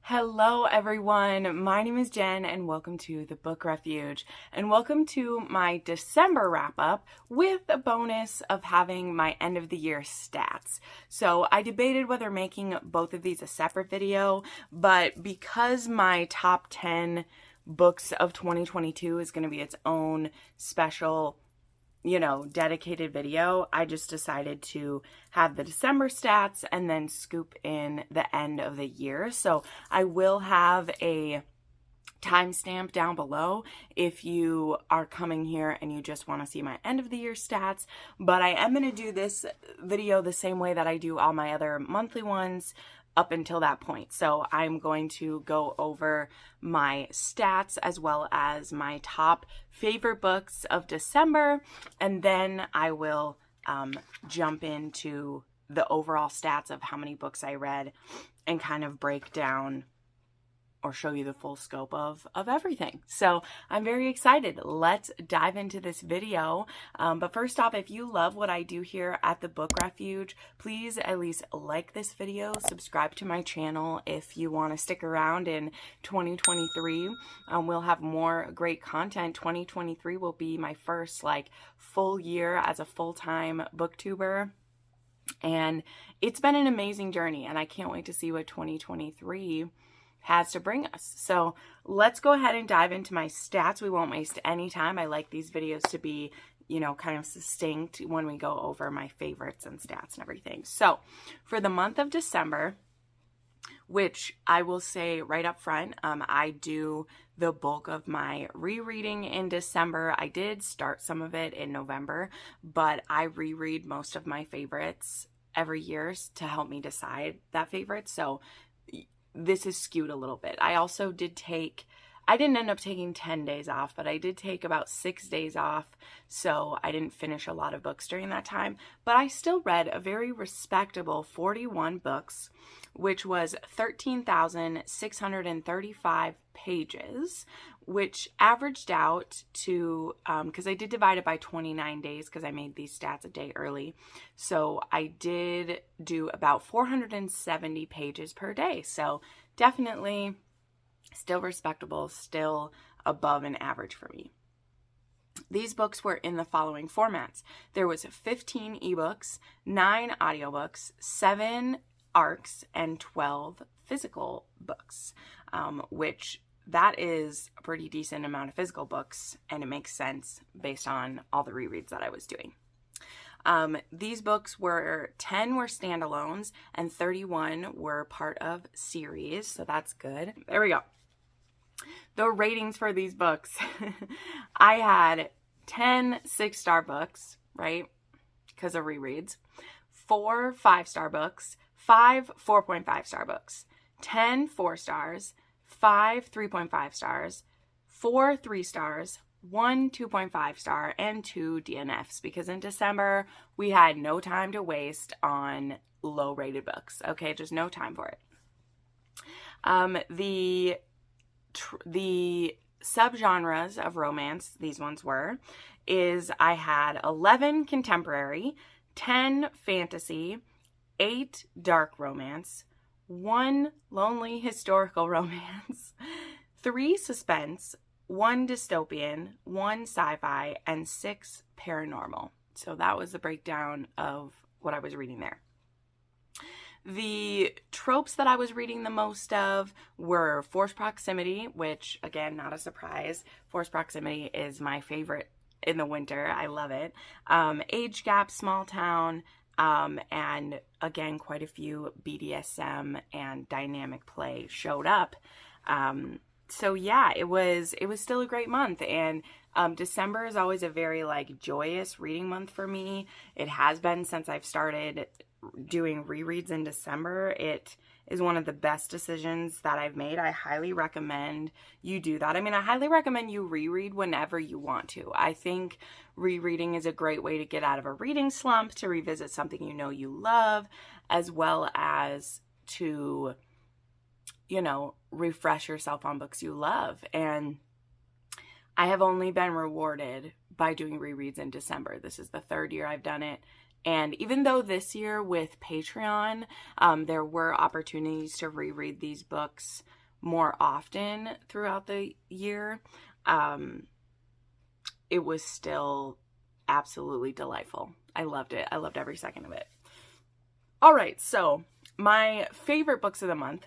Hello everyone, my name is Jen and welcome to the Book Refuge and welcome to my December wrap up with a bonus of having my end of the year stats. So I debated whether making both of these a separate video, but because my top 10 books of 2022 is going to be its own special dedicated video, I just decided to have the December stats and then scoop in the end of the year. So I will have a timestamp down below if you are coming here and you just want to see my end of the year stats. But I am going to do this video the same way that I do all my other monthly ones up until that point. So I'm going to go over my stats as well as my top favorite books of December, and then I will jump into the overall stats of how many books I read and kind of break down or show you the full scope of everything. So I'm very excited. Let's dive into this video. But first off, if you love what I do here at the Book Refuge, please at least like this video, subscribe to my channel if you want to stick around in 2023. We'll have more great content. 2023 will be my first full year as a full-time booktuber. And it's been an amazing journey and I can't wait to see what 2023 has to bring us. So let's go ahead and dive into my stats. We won't waste any time. I like these videos to be, kind of succinct when we go over my favorites and stats and everything. So for the month of December, which I will say right up front, I do the bulk of my rereading in December. I did start some of it in November, but I reread most of my favorites every year to help me decide that favorite. So this is skewed a little bit. I also I didn't end up taking 10 days off, but I did take about 6 days off. So I didn't finish a lot of books during that time, but I still read a very respectable 41 books, which was 13,635 pages, which averaged out to, because I did divide it by 29 days because I made these stats a day early. So I did do about 470 pages per day. So definitely still respectable, still above an average for me. These books were in the following formats. There was 15 ebooks, 9 audiobooks, 7 ARCs, and 12 physical books, which that is a pretty decent amount of physical books, and it makes sense based on all the rereads that I was doing. These books 10 were standalones and 31 were part of series, so that's good. There we go. The ratings for these books. I had 10 6-star books, right? Because of rereads. 4 5-star books, 5 4.5 star books, 10 4 stars, 5 3.5 stars, 4 3 stars, 1 2.5 star, and 2 DNFs, because in December we had no time to waste on low rated books. Okay, just no time for it. The subgenres of romance, these ones is I had 11 contemporary, 10 fantasy, 8 dark romance, 1 lonely historical romance, 3 suspense, 1 dystopian, 1 sci-fi, and 6 paranormal. So that was the breakdown of what I was reading there. The tropes that I was reading the most of were forced proximity, which, again, not a surprise. Forced proximity is my favorite in the winter. I love it. Age gap, small town, and again, quite a few BDSM and dynamic play showed up. So yeah, it was still a great month, and December is always a very joyous reading month for me. It has been since I've started doing rereads in December. It is one of the best decisions that I've made. I highly recommend you do that. I mean, I highly recommend you reread whenever you want to. I think rereading is a great way to get out of a reading slump, to revisit something you love, as well as to, refresh yourself on books you love. And I have only been rewarded by doing rereads in December. This is the 3rd year I've done it, And even though this year with Patreon, there were opportunities to reread these books more often throughout the year, it was still absolutely delightful. I loved it. I loved every second of it. All right, so my favorite books of the month.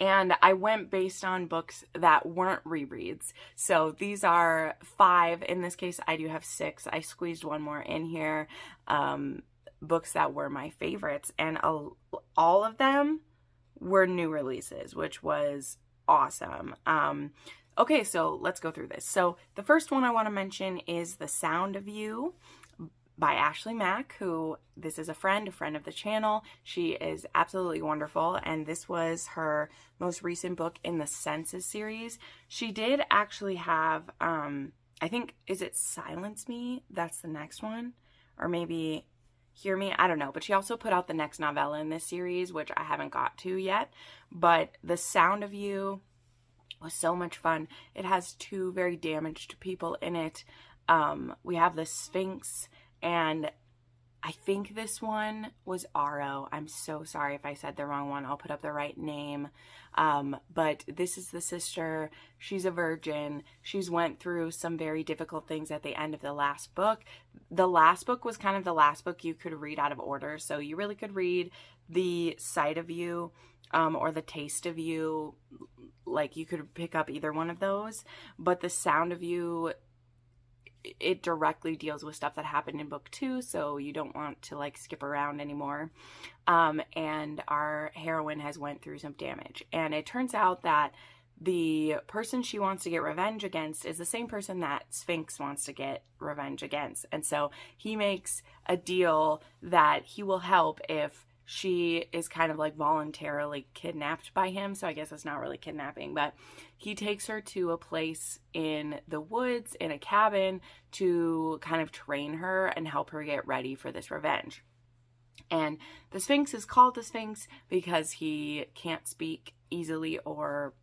And I went based on books that weren't rereads. So these are 5. In this case, I do have 6. I squeezed one more in here. Books that were my favorites. And all of them were new releases, which was awesome. Okay, so let's go through this. So the first one I want to mention is The Sound of You by Ashley Mack, who, this is a friend of the channel. She is absolutely wonderful, and this was her most recent book in the Senses series. She did actually have, I think, is it Silence Me? That's the next one. Or maybe Hear Me? I don't know. But she also put out the next novella in this series, which I haven't got to yet. But The Sound of You was so much fun. It has 2 very damaged people in it. We have the Sphinx, and I think this one was Aro. I'm so sorry if I said the wrong one. I'll put up the right name. But this is the sister. She's a virgin. She's went through some very difficult things at the end of the last book. The last book was kind of the last book you could read out of order. So you really could read The Sight of You or The Taste of You. Like, you could pick up either one of those. But The Sound of You, it directly deals with stuff that happened in book 2, so you don't want to like skip around anymore. And our heroine has went through some damage, and it turns out that the person she wants to get revenge against is the same person that Sphinx wants to get revenge against. And so he makes a deal that he will help if she is kind of like voluntarily kidnapped by him. So I guess it's not really kidnapping, but he takes her to a place in the woods in a cabin to kind of train her and help her get ready for this revenge. And the Sphinx is called the Sphinx because he can't speak easily or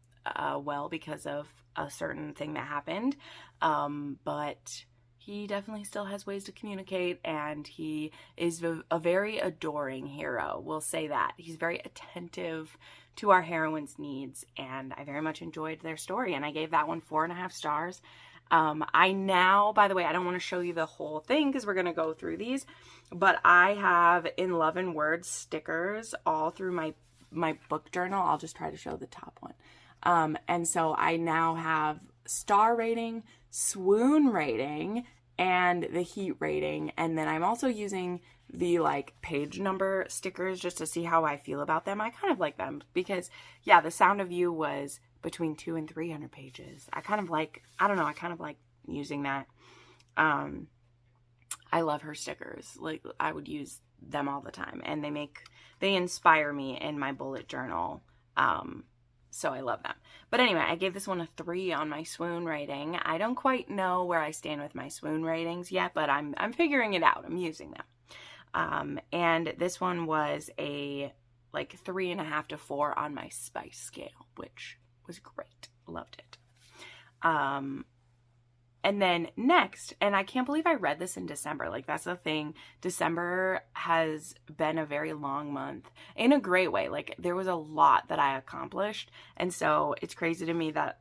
well because of a certain thing that happened. But he definitely still has ways to communicate, and he is a very adoring hero. We'll say that. He's very attentive to our heroine's needs, and I very much enjoyed their story, and I gave that one 4.5 stars. I now, by the way, I don't want to show you the whole thing because we're going to go through these, but I have In Love and Words stickers all through my book journal. I'll just try to show the top one. And so I now have star rating, swoon rating, and the heat rating. And then I'm also using the like page number stickers just to see how I feel about them. I kind of like them because, yeah, The Sound of You was between 200 and 300 pages. I kind of like using that. I love her stickers. Like, I would use them all the time, and they inspire me in my bullet journal. So I love them. But anyway, I gave this one a 3 on my swoon rating. I don't quite know where I stand with my swoon ratings yet, but I'm figuring it out. I'm using them. And this one was a like 3.5 to 4 on my spice scale, which was great. Loved it. And then next, and I can't believe I read this in December. Like, that's the thing. December has been a very long month in a great way. Like, there was a lot that I accomplished. And so it's crazy to me that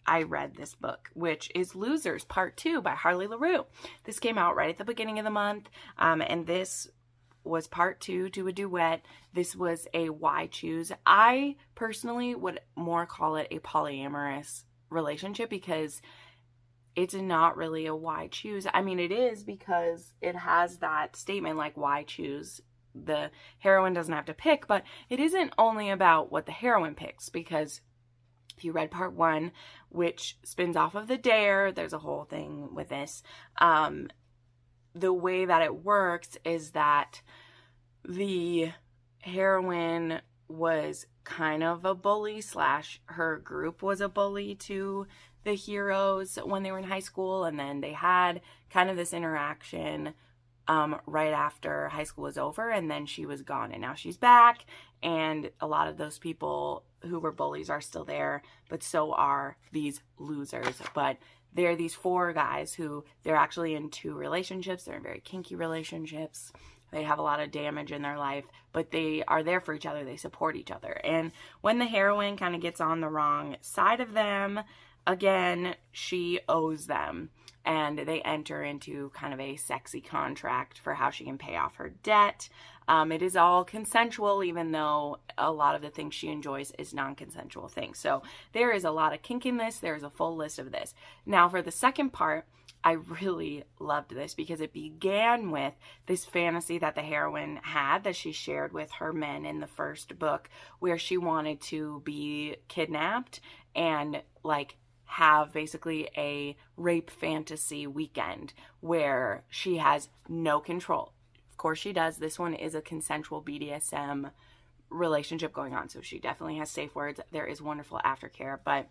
I read this book, which is Losers Part 2 by Harley LaRue. This came out right at the beginning of the month. And this was part 2 to a duet. This was a why choose. I personally would more call it a polyamorous relationship because it's not really a why choose. I mean, it is because it has that statement like why choose. The heroine doesn't have to pick, but it isn't only about what the heroine picks, because if you read part 1, which spins off of the dare, there's a whole thing with this. The way that it works is that the heroine was kind of a bully / her group was a bully to the heroes when they were in high school, and then they had kind of this interaction right after high school was over, and then she was gone, and now she's back, and a lot of those people who were bullies are still there, but so are these losers. But They're these four guys who they're actually in two relationships. They're in very kinky relationships. They have a lot of damage in their life, but they are there for each other. They support each other. And when the heroine kind of gets on the wrong side of them, again, she owes them. And they enter into kind of a sexy contract for how she can pay off her debt. It is all consensual, even though a lot of the things she enjoys is non-consensual things. So there is a lot of kink in this. There's a full list of this. Now, for the second part, I really loved this because it began with this fantasy that the heroine had that she shared with her men in the first book, where she wanted to be kidnapped and like have basically a rape fantasy weekend where she has no control. Of course she does. This one is a consensual BDSM relationship going on, so she definitely has safe words. There is wonderful aftercare, but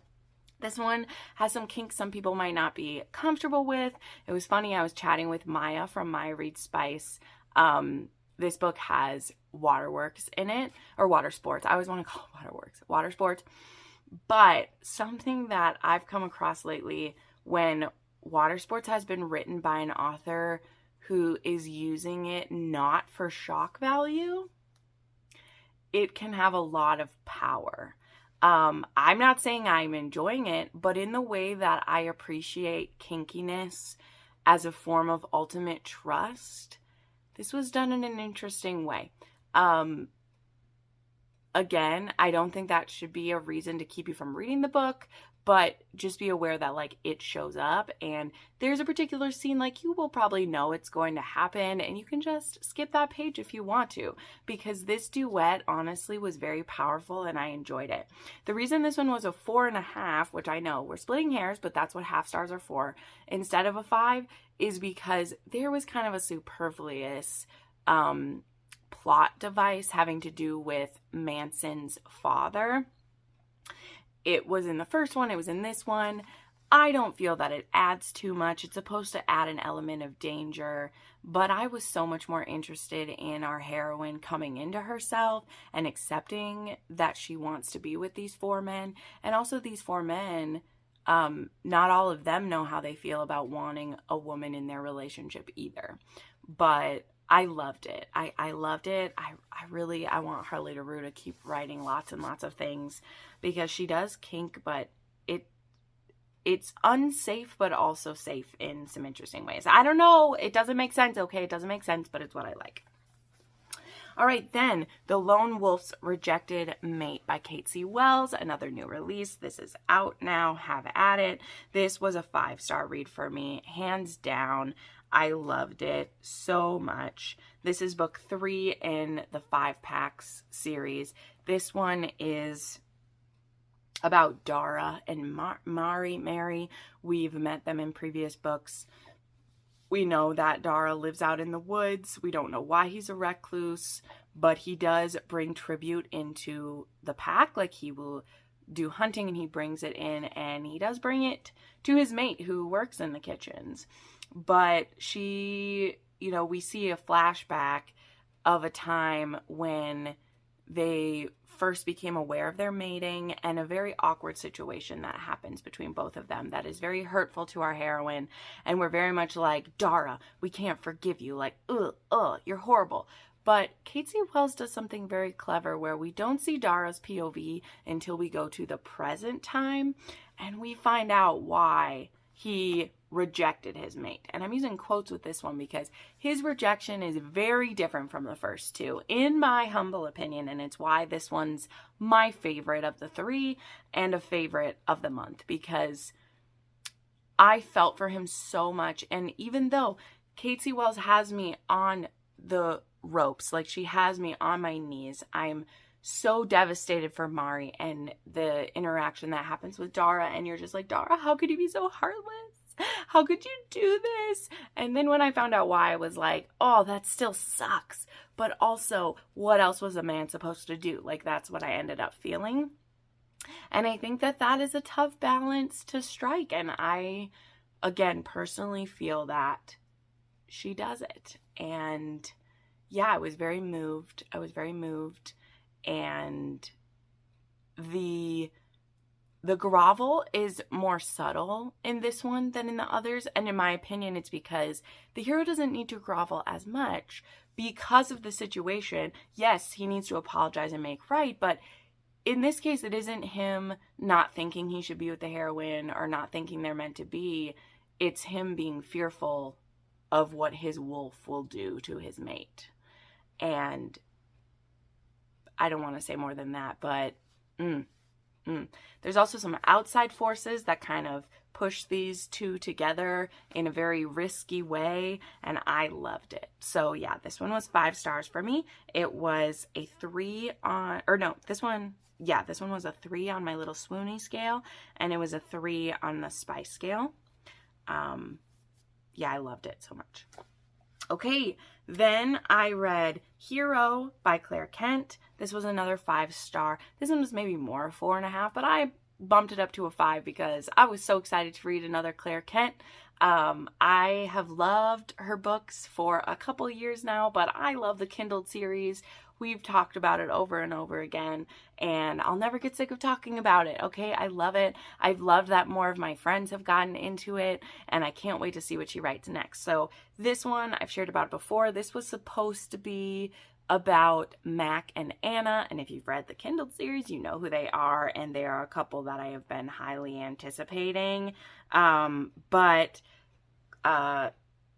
this one has some kinks some people might not be comfortable with. It was funny, I was chatting with Maya from Maya Reads Spice. This book has waterworks in it, or water sports. I always want to call it waterworks. Water sports. But something that I've come across lately, when water sports has been written by an author who is using it not for shock value, it can have a lot of power. I'm not saying I'm enjoying it, but in the way that I appreciate kinkiness as a form of ultimate trust, this was done in an interesting way. Again, I don't think that should be a reason to keep you from reading the book, but just be aware that like it shows up and there's a particular scene like you will probably know it's going to happen, and you can just skip that page if you want to, because this duet honestly was very powerful and I enjoyed it. The reason this one was a 4.5, which I know we're splitting hairs, but that's what half stars are for, instead of a 5, is because there was kind of a superfluous plot device having to do with Manson's father. It was in the first one, it was in this one. I don't feel that it adds too much. It's supposed to add an element of danger, but I was so much more interested in our heroine coming into herself and accepting that she wants to be with these four men. And also these four men, not all of them know how they feel about wanting a woman in their relationship either. But I loved it. I loved it. I want Harley DeRue to keep writing lots and lots of things, because she does kink, but it's unsafe, but also safe in some interesting ways. I don't know. It doesn't make sense. Okay, it doesn't make sense, but it's what I like. All right, then, The Lone Wolf's Rejected Mate by Kate C. Wells, another new release. This is out now. Have at it. This was a 5-star read for me, hands down. I loved it so much. This is book 3 in the 5 Packs series. This one is about Dara and Mary. We've met them in previous books. We know that Dara lives out in the woods. We don't know why he's a recluse, but he does bring tribute into the pack. Like, he will do hunting and he brings it in, and he does bring it to his mate who works in the kitchens. But she, we see a flashback of a time when they first became aware of their mating, and a very awkward situation that happens between both of them that is very hurtful to our heroine. And we're very much like, Dara, we can't forgive you. Like, you're horrible. But Kate C. Wells does something very clever where we don't see Dara's POV until we go to the present time, and we find out why he rejected his mate. And I'm using quotes with this one because his rejection is very different from the first two, in my humble opinion, and it's why this one's my favorite of the 3 and a favorite of the month, because I felt for him so much. And even though Kate C. Wells has me on the ropes, like she has me on my knees, I'm so devastated for Mari and the interaction that happens with Dara, and you're just like, Dara, how could you be so heartless? How could you do this? And then when I found out why, I was like, oh, that still sucks. But also, what else was a man supposed to do? Like, that's what I ended up feeling. And I think that that is a tough balance to strike. And I, again, personally feel that she does it. And yeah, I was very moved. And the the grovel is more subtle in this one than in the others. And in my opinion, it's because the hero doesn't need to grovel as much because of the situation. Yes, he needs to apologize and make right, but in this case, it isn't him not thinking he should be with the heroine or not thinking they're meant to be. It's him being fearful of what his wolf will do to his mate. And I don't want to say more than that, but there's also some outside forces that kind of push these two together in a very risky way, and I loved it. So yeah, this one was 5 stars for me. It was a 3 on, or no, this one was a 3 on my little swoony scale, and it was a 3 on the spice scale. Yeah, I loved it so much. Okay, then I read Hero by Claire Kent. This was another 5 star. This one was maybe more 4.5, but I bumped it up to a 5 because I was so excited to read another Claire Kent. I have loved her books for a couple years now, but I love the Kindled series. We've talked about it over and over again, and I'll never get sick of talking about it, okay? I love it. I've loved that more of my friends have gotten into it, and I can't wait to see what she writes next. So this one, I've shared about it before. This was supposed to be about Mac and Anna, and if you've read the Kindled series, you know who they are, and they are a couple that I have been highly anticipating.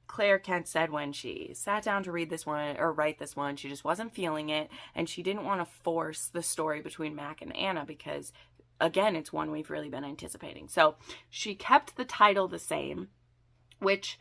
Claire Kent said when she sat down to read this one or write this one, she just wasn't feeling it, and she didn't want to force the story between Mac and Anna because, again, it's one we've really been anticipating. So she kept the title the same, which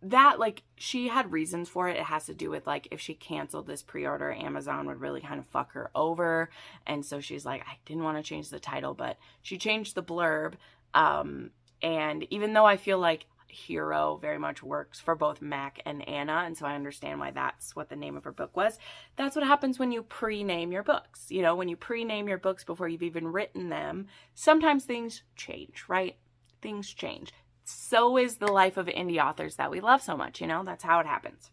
that, like, she had reasons for it. It has to do with, like, if she canceled this pre-order, Amazon would really kind of fuck her over. And so she's like, I didn't want to change the title, but she changed the blurb. And even though I feel like Hero very much works for both Mac and Anna, and so I understand why that's what the name of her book was. That's what happens when you pre-name your books. You know, when you pre-name your books before you've even written them, sometimes things change, right? Things change. So is the life of indie authors that we love so much, you know? That's how it happens.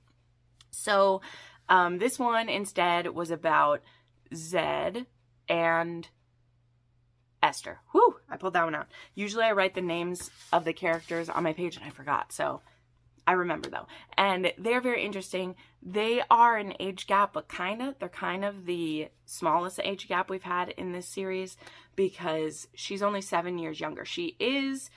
So this one instead was about Zed and Esther. Whew, I pulled that one out. Usually I write the names of the characters on my page and I forgot, so I remember though. And they're very interesting. They are an age gap, but they're kind of the smallest age gap we've had in this series because she's only 7 years younger. She is,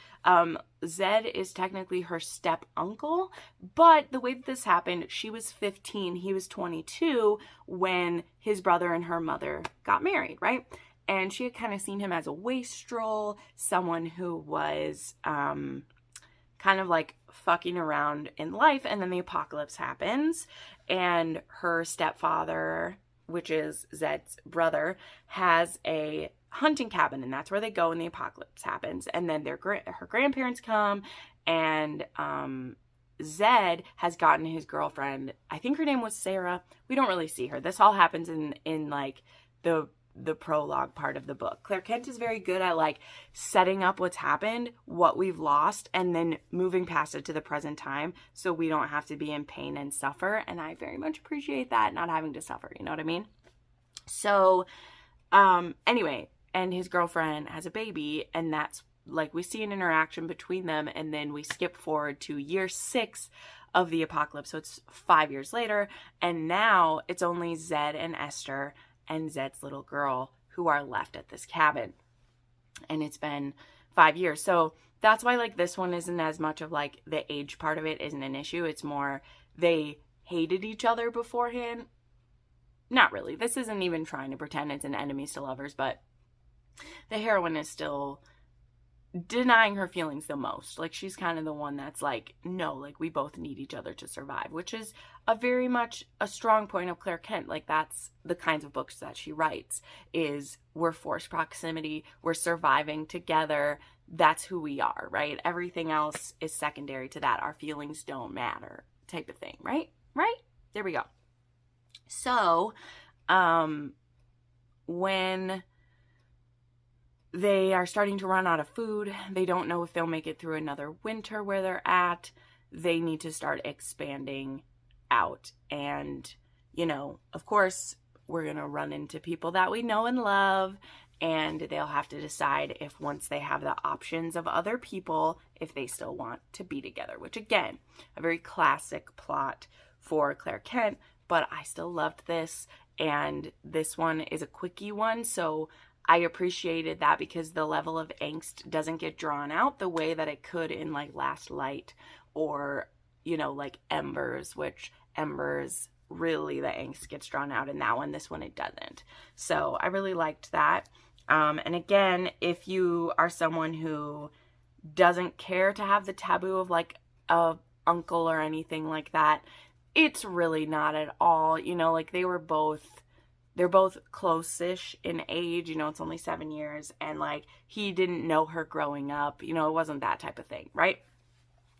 Zed is technically her step uncle, but the way that this happened, she was 15, he was 22 when his brother and her mother got married, right? And she had kind of seen him as a wastrel, someone who was kind of like fucking around in life. And then the apocalypse happens. And her stepfather, which is Zed's brother, has a hunting cabin. And that's where they go when the apocalypse happens. And then her grandparents come. And Zed has gotten his girlfriend. I think her name was Sarah. We don't really see her. This all happens in like the prologue part of the book. Claire Kent is very good at like setting up what's happened, what we've lost, and then moving past it to the present time so we don't have to be in pain and suffer. And I very much appreciate that, not having to suffer, you know what I mean? So anyway, and his girlfriend has a baby, and that's like we see an interaction between them, and then we skip forward to year 6 of the apocalypse. So it's 5 years later, and now it's only Zed and Esther and Zed's little girl who are left at this cabin. And it's been 5 years. So that's why like this one isn't as much of like the age part of it isn't an issue. It's more they hated each other beforehand. Not really. This isn't even trying to pretend it's an enemies to lovers, but the heroine is still denying her feelings the most. Like she's kind of the one that's like, no, like we both need each other to survive, which is a very much a strong point of Claire Kent. Like that's the kinds of books that she writes is we're forced proximity, we're surviving together. That's who we are, right? Everything else is secondary to that. Our feelings don't matter type of thing, right? Right? There we go. So, when they are starting to run out of food, they don't know if they'll make it through another winter where they're at, they need to start expanding out. And, you know, of course, we're going to run into people that we know and love, and they'll have to decide if once they have the options of other people, if they still want to be together, which again, a very classic plot for Claire Kent, but I still loved this, and this one is a quickie one, so I appreciated that because the level of angst doesn't get drawn out the way that it could in like Last Light or, you know, like Embers, which Embers really the angst gets drawn out in that one. This one it doesn't. So I really liked that. And again, if you are someone who doesn't care to have the taboo of like a uncle or anything like that, it's really not at all. You know, like they're both close-ish in age, you know, it's only 7 years, and like he didn't know her growing up, you know, it wasn't that type of thing, right?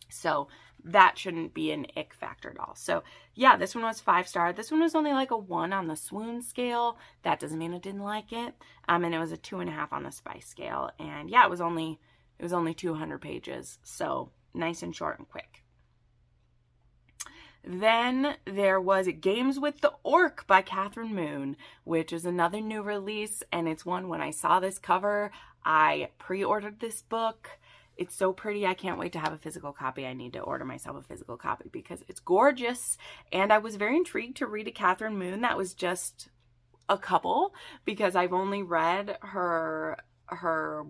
So that shouldn't be an ick factor at all. So yeah, this one was 5-star. This one was only like a 1 on the swoon scale. That doesn't mean I didn't like it. And it was a 2.5 on the spice scale. And yeah, it was only 200 pages. So nice and short and quick. Then there was Games with the Orc by Catherine Moon, which is another new release, and it's one when I saw this cover, I pre-ordered this book. It's so pretty. I can't wait to have a physical copy. I need to order myself a physical copy because it's gorgeous, and I was very intrigued to read a Catherine Moon that was just a couple, because I've only read her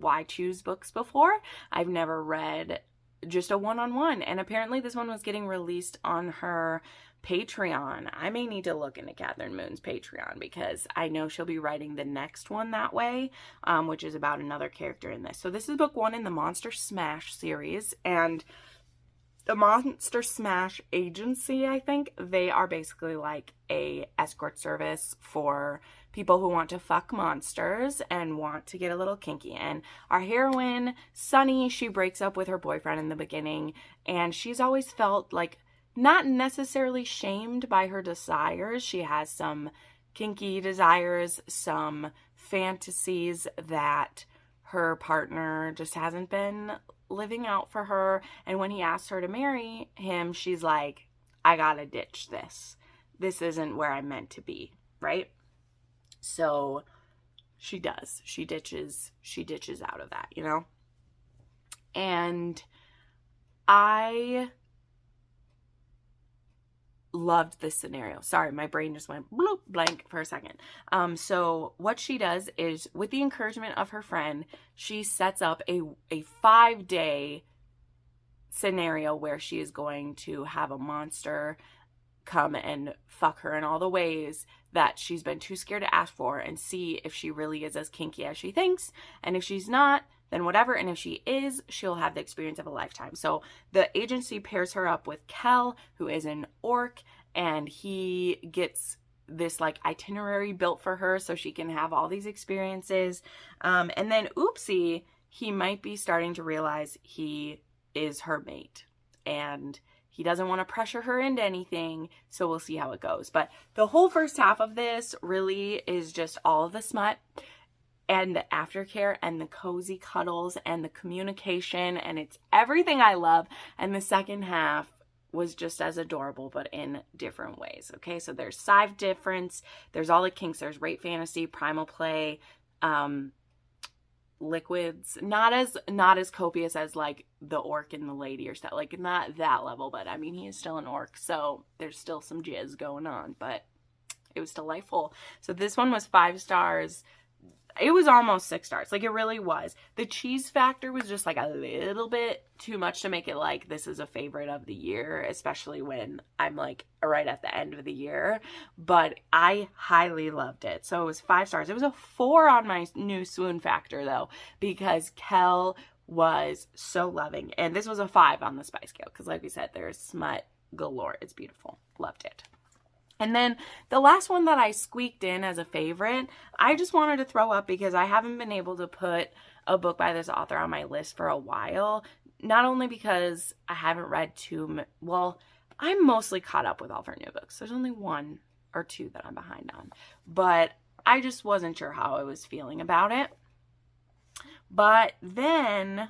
Why Choose books before. I've never read just a one-on-one, and apparently this one was getting released on her Patreon. I may need to look into Catherine Moon's Patreon because I know she'll be writing the next one that way, which is about another character in this. So this is book 1 in the Monster Smash series, and the Monster Smash agency, I think, they are basically like a escort service for people who want to fuck monsters and want to get a little kinky. And our heroine, Sunny, she breaks up with her boyfriend in the beginning, and she's always felt like not necessarily shamed by her desires. She has some kinky desires, some fantasies that her partner just hasn't been living out for her. And when he asks her to marry him, she's like, I gotta ditch this. This isn't where I'm meant to be, right? So she does. She ditches out of that, you know? And I loved this scenario. Sorry, my brain just went bloop, blank for a second. So what she does is, with the encouragement of her friend, she sets up a 5-day scenario where she is going to have a monster come and fuck her in all the ways that she's been too scared to ask for, and see if she really is as kinky as she thinks. And if she's not, then whatever. And if she is, she'll have the experience of a lifetime. So the agency pairs her up with Kel, who is an orc, and he gets this like itinerary built for her so she can have all these experiences. And then oopsie, he might be starting to realize he is her mate, and he doesn't want to pressure her into anything, so we'll see how it goes. But the whole first half of this really is just all of the smut and the aftercare and the cozy cuddles and the communication, and it's everything I love. And the second half was just as adorable, but in different ways. Okay, so there's size difference, there's all the kinks, there's rape fantasy, primal play, liquids, not as copious as like the orc and the lady or stuff, like not that level, but I mean, he is still an orc, so there's still some jizz going on, but it was delightful. So this one was 5 stars. It was almost 6 stars. Like, it really was. The cheese factor was just like a little bit too much to make it like this is a favorite of the year, especially when I'm like right at the end of the year. But I highly loved it. So it was 5 stars. It was a 4 on my new swoon factor though, because Kel was so loving. And this was a 5 on the spice scale because, like we said, there's smut galore. It's beautiful. Loved it. And then the last one that I squeaked in as a favorite, I just wanted to throw up because I haven't been able to put a book by this author on my list for a while. Not only because I haven't read well, I'm mostly caught up with all of her new books. There's only 1 or 2 that I'm behind on. But I just wasn't sure how I was feeling about it. But then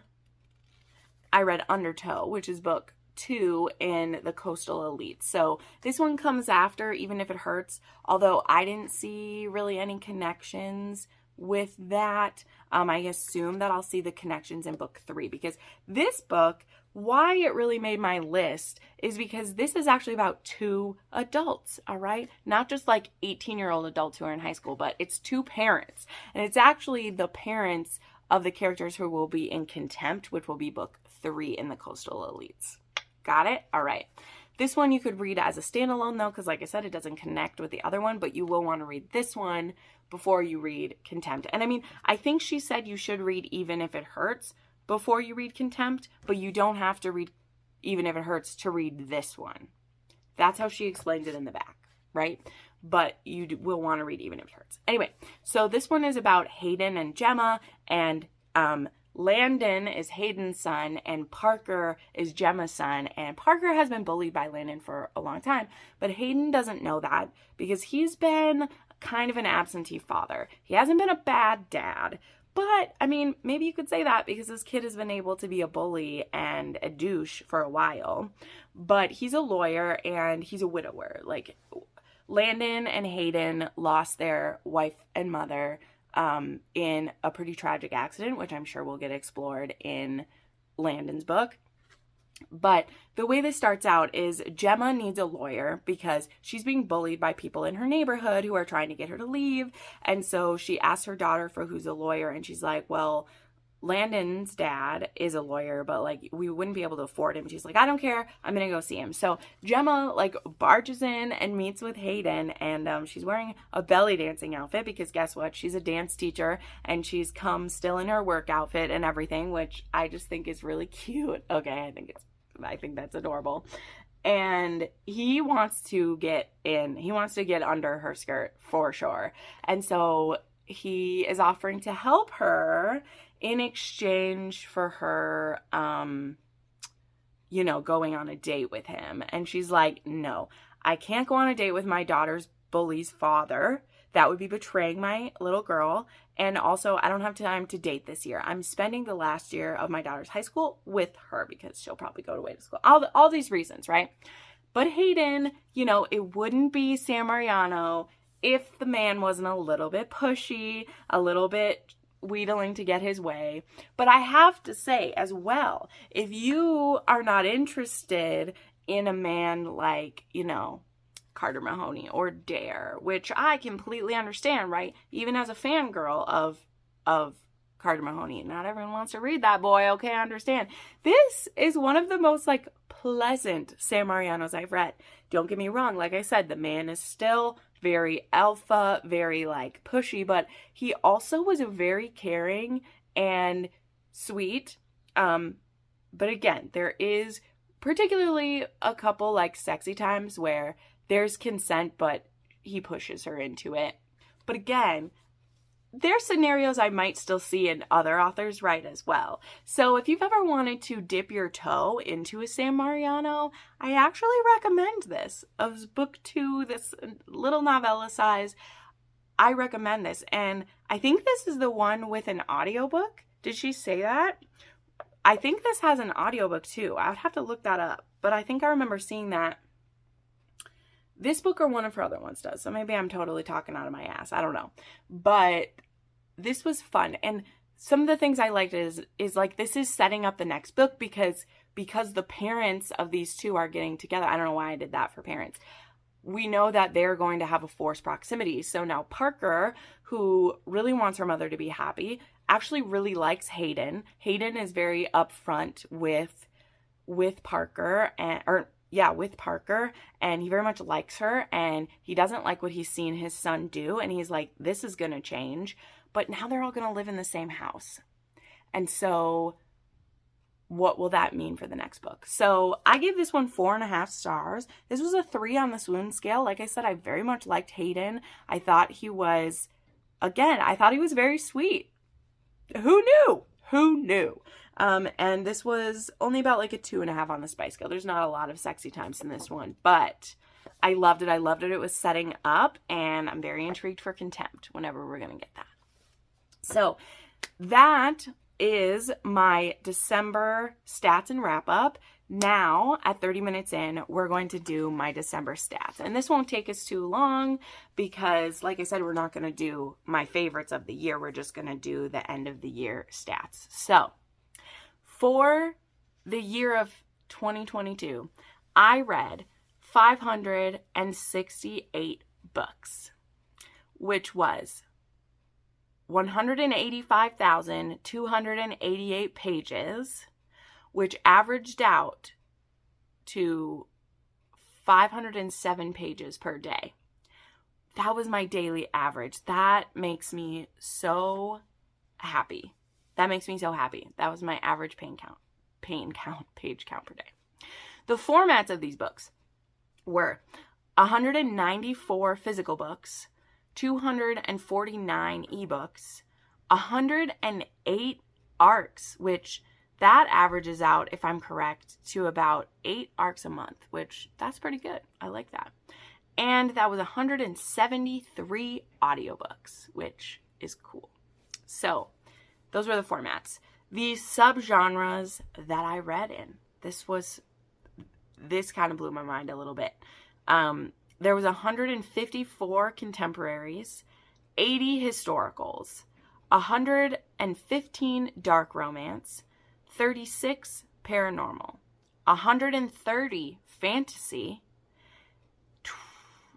I read Undertow, which is book 2 in the Coastal Elite. So this one comes after Even If It Hurts, although I didn't see really any connections with that, I assume that I'll see the connections in book 3, because this book, why it really made my list is because this is actually about 2 adults, all right? Not just like 18-year-old adults who are in high school, but it's 2 parents. And it's actually the parents of the characters who will be in Contempt, which will be book 3 in the Coastal Elites. Got it? All right. This one you could read as a standalone though, because like I said, it doesn't connect with the other one, but you will want to read this one before you read Contempt. And I mean, I think she said you should read Even If It Hurts before you read Contempt, but you don't have to read Even If It Hurts to read this one. That's how she explains it in the back, right? But you will want to read Even If It Hurts. Anyway, so this one is about Hayden and Gemma, and Landon is Hayden's son, and Parker is Gemma's son, and Parker has been bullied by Landon for a long time, but Hayden doesn't know that because he's been kind of an absentee father. He hasn't been a bad dad, but, I mean, maybe you could say that because this kid has been able to be a bully and a douche for a while, but he's a lawyer and he's a widower. Like, Landon and Hayden lost their wife and mother in a pretty tragic accident, which I'm sure will get explored in Landon's book. But the way this starts out is Gemma needs a lawyer because she's being bullied by people in her neighborhood who are trying to get her to leave. And so she asks her daughter for who's a lawyer, and she's like, well, Landon's dad is a lawyer, but like we wouldn't be able to afford him. She's like, I don't care, I'm gonna go see him. So Gemma like barges in and meets with Hayden, and she's wearing a belly dancing outfit because guess what, she's a dance teacher and she's come still in her work outfit and everything, which I just think is really cute. Okay, I think that's adorable. And he wants to get in, he wants to get under her skirt for sure. And so he is offering to help her in exchange for her, going on a date with him. And she's like, no, I can't go on a date with my daughter's bully's father. That would be betraying my little girl. And also, I don't have time to date this year. I'm spending the last year of my daughter's high school with her because she'll probably go away to school. All these reasons, right? But Hayden, it wouldn't be San Mariano if the man wasn't a little bit pushy, a little bit wheedling to get his way. But I have to say as well, if you are not interested in a man like, Carter Mahoney or Dare, which I completely understand, right? Even as a fangirl of Carter Mahoney, not everyone wants to read that boy, okay, I understand. This is one of the most like pleasant San Marianos I've read. Don't get me wrong, like I said, the man is still very alpha, very like pushy, but he also was a very caring and sweet. But again, there is particularly a couple like sexy times where there's consent, but he pushes her into it. But again, there's scenarios I might still see in other authors write as well. So if you've ever wanted to dip your toe into a San Mariano, I actually recommend this. Of book 2, this little novella size, I recommend this. And I think this is the one with an audiobook. Did she say that? I think this has an audiobook too. I would have to look that up. But I think I remember seeing that. This book or one of her other ones does. So maybe I'm totally talking out of my ass. I don't know. But this was fun. And some of the things I liked is like this is setting up the next book because the parents of these 2 are getting together. I don't know why I did that for parents. We know that they're going to have a forced proximity. So now Parker, who really wants her mother to be happy, actually really likes Hayden. Hayden is very upfront with Parker with Parker, and he very much likes her, and he doesn't like what he's seen his son do, and he's like, this is going to change, but now they're all going to live in the same house. And so what will that mean for the next book? So I gave this one 4.5 stars. This was a 3 on the swoon scale. Like I said, I very much liked Hayden. I thought he was very sweet. Who knew? And this was only about like a 2.5 on the spice scale. There's not a lot of sexy times in this one, but I loved it. It was setting up, and I'm very intrigued for Contempt whenever we're going to get that. So that is my December stats and wrap up. now at 30 minutes in, we're going to do my December stats. And this won't take us too long because, like I said, we're not going to do my favorites of the year. We're just going to do the end of the year stats. So for the year of 2022, I read 568 books, which was 185,288 pages, which averaged out to 507 pages per day. That was my daily average. That makes me so happy. That makes me so happy. That was my average page count per day. The formats of these books were 194 physical books, 249 ebooks, 108 arcs, which that averages out, if I'm correct, to about 8 arcs a month, which that's pretty good. I like that. And that was 173 audiobooks, which is cool. So those were the formats. The subgenres that I read in, this kind of blew my mind a little bit. There was 154 contemporaries, 80 historicals, 115 dark romance, 36 paranormal, 130 fantasy,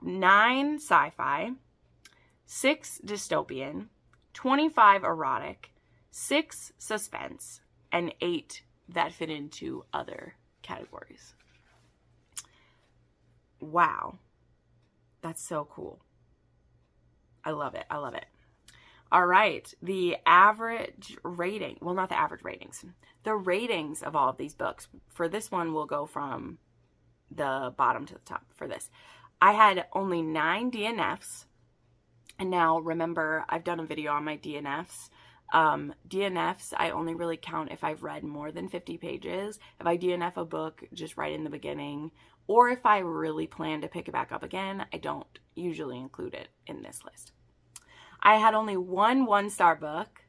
9 sci-fi, 6 dystopian, 25 erotic, 6 suspense, and 8 that fit into other categories. Wow. That's so cool. I love it. I love it. All right. The average rating, well, not the average ratings. The ratings of all of these books, for this one, will go from the bottom to the top for this. I had only 9 DNFs. And now, remember, I've done a video on my DNFs. DNFs, I only really count if I've read more than 50 pages. If I DNF a book just right in the beginning, or if I really plan to pick it back up again, I don't usually include it in this list. I had only one 1-star book.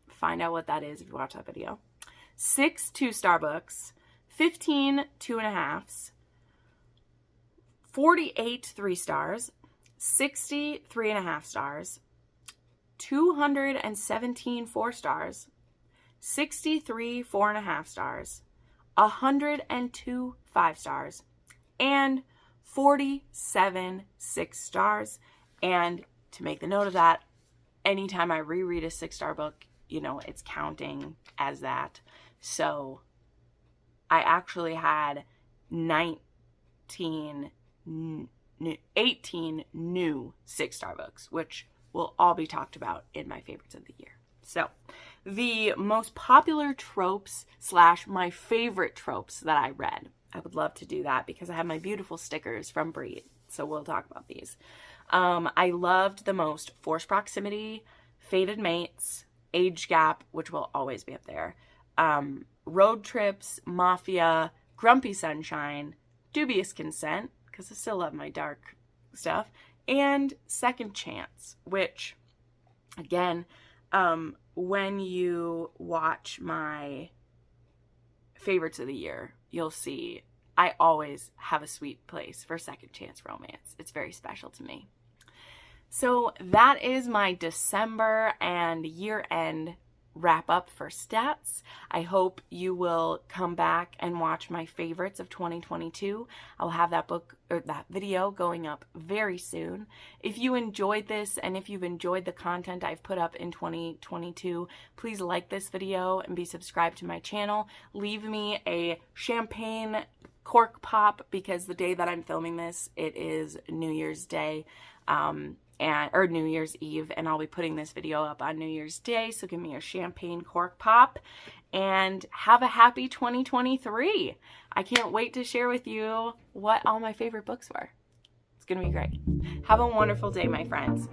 Find out what that is if you watch that video. 6 2-star books, 15 2.5s, 48 3 stars, 60 3.5 stars, 217 4 stars, 63 4.5 stars, 102 5 stars, and 47 6 stars. And to make the note of that, anytime I reread a 6-star book, you know, it's counting as that. So I actually had 18 new 6-star books, which will all be talked about in my favorites of the year. So the most popular tropes / my favorite tropes that I read, I would love to do that because I have my beautiful stickers from Breed. So we'll talk about these. I loved the most forced proximity, fated mates, age gap, which will always be up there, road trips, mafia, grumpy sunshine, dubious consent, because I still love my dark stuff, and second chance, which, again, when you watch my favorites of the year, you'll see I always have a sweet place for second chance romance. It's very special to me. So that is my December and year-end wrap up for stats. I hope you will come back and watch my favorites of 2022. I'll have that book or that video going up very soon. If you enjoyed this and if you've enjoyed the content I've put up in 2022, please like this video and be subscribed to my channel. Leave me a champagne cork pop because the day that I'm filming this, it is New Year's Day. Or New Year's Eve, and I'll be putting this video up on New Year's Day, so give me a champagne cork pop, and have a happy 2023. I can't wait to share with you what all my favorite books were. It's gonna be great. Have a wonderful day, my friends.